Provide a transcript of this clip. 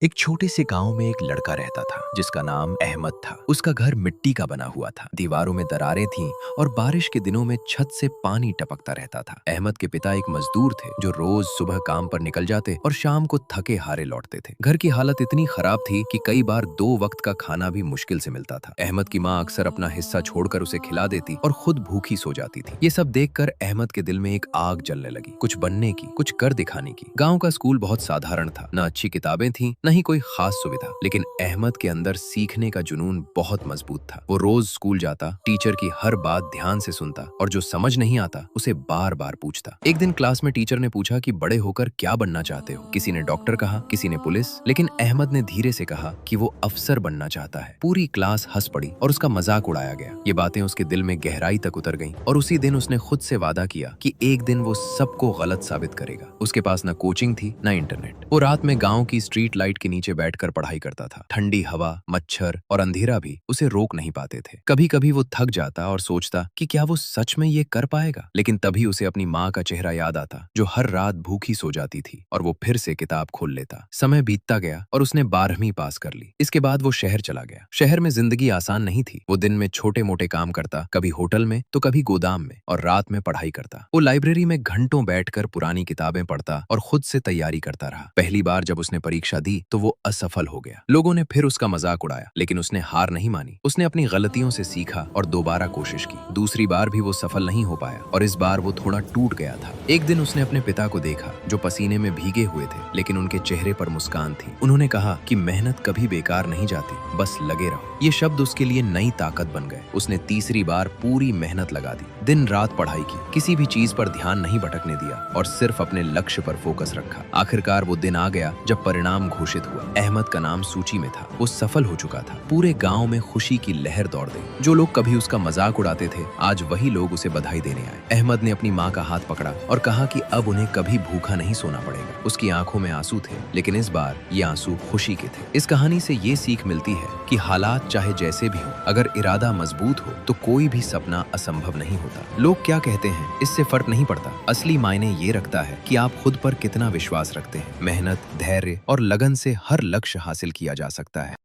एक छोटे से गांव में एक लड़का रहता था जिसका नाम अहमद था। उसका घर मिट्टी का बना हुआ था, दीवारों में दरारें थीं और बारिश के दिनों में छत से पानी टपकता रहता था। अहमद के पिता एक मजदूर थे जो रोज सुबह काम पर निकल जाते और शाम को थके हारे लौटते थे। घर की हालत इतनी खराब थी कि कई बार 2 वक्त का खाना भी मुश्किल से मिलता था। अहमद की माँ अक्सर अपना हिस्सा छोड़कर उसे खिला देती और खुद भूखी सो जाती थी। ये सब देखकर अहमद के दिल में एक आग जलने लगी, कुछ बनने की, कुछ कर दिखाने की। गाँव का स्कूल बहुत साधारण था, न अच्छी किताबें थी न ही कोई खास सुविधा, लेकिन अहमद के अंदर सीखने का जुनून बहुत मजबूत था। वो रोज स्कूल जाता, टीचर की हर बात ध्यान से सुनता और जो समझ नहीं आता उसे बार बार पूछता। एक दिन क्लास में टीचर ने पूछा कि बड़े होकर क्या बनना चाहते हो। किसी ने डॉक्टर कहा, किसी ने पुलिस, लेकिन अहमद ने धीरे से कहा कि वो अफसर बनना चाहता है। पूरी क्लास हंस पड़ी और उसका मजाक उड़ाया गया। ये बातें उसके दिल में गहराई तक उतर गईं और उसी दिन उसने खुद से वादा किया कि एक दिन वो सबको गलत साबित करेगा। उसके पास न कोचिंग थी न इंटरनेट। वो रात में गांव की स्ट्रीट लाइट के नीचे बैठकर पढ़ाई करता था। ठंडी हवा, मच्छर और अंधेरा भी उसे रोक नहीं पाते थे। कभी कभी वो थक जाता और सोचता कि क्या वो सच में ये कर पाएगा, लेकिन तभी उसे अपनी माँ का चेहरा याद आता जो हर रात भूखी सो जाती थी, और वो फिर से किताब खोल लेता। समय बीतता गया और उसने 12वीं पास कर ली। इसके बाद वो शहर चला गया। शहर में जिंदगी आसान नहीं थी। वो दिन में छोटे मोटे काम करता, कभी होटल में तो कभी गोदाम में, और रात में पढ़ाई करता। वो लाइब्रेरी में घंटों बैठकर पुरानी किताबें पढ़ता और खुद से तैयारी करता रहा। पहली बार जब उसने परीक्षा दी तो वो असफल हो गया। लोगों ने फिर उसका मजाक उड़ाया, लेकिन उसने हार नहीं मानी। उसने अपनी गलतियों से सीखा और दोबारा कोशिश की। दूसरी बार भी वो सफल नहीं हो पाया और इस बार वो थोड़ा टूट गया था। एक दिन उसने अपने पिता को देखा जो पसीने में भीगे हुए थे, लेकिन उनके चेहरे पर मुस्कान थी। उन्होंने कहा कि मेहनत कभी बेकार नहीं जाती, बस लगे रहो। ये शब्द उसके लिए नई ताकत बन गए। उसने तीसरी बार पूरी मेहनत लगा दी, दिन रात पढ़ाई की, किसी भी चीज पर ध्यान नहीं भटकने दिया और सिर्फ अपने लक्ष्य पर फोकस रखा। आखिरकार वो दिन आ गया जब परिणाम घोषित हुआ। अहमद का नाम सूची में था। वो सफल हो चुका था। पूरे गांव में खुशी की लहर दौड़ गई। जो लोग कभी उसका मजाक उड़ाते थे, आज वही लोग उसे बधाई देने आए। अहमद ने अपनी माँ का हाथ पकड़ा और कहा कि अब उन्हें कभी भूखा नहीं सोना पड़ेगा। उसकी आंखों में आंसू थे, लेकिन इस बार ये आंसू खुशी के थे। इस कहानी से ये सीख मिलती है कि हालात चाहे जैसे भी हो, अगर इरादा मजबूत हो तो कोई भी सपना असंभव नहीं होता। लोग क्या कहते हैं इससे फर्क नहीं पड़ता। असली मायने ये रखता है कि आप खुद पर कितना विश्वास रखते हैं। मेहनत, धैर्य और लगन से हर लक्ष्य हासिल किया जा सकता है।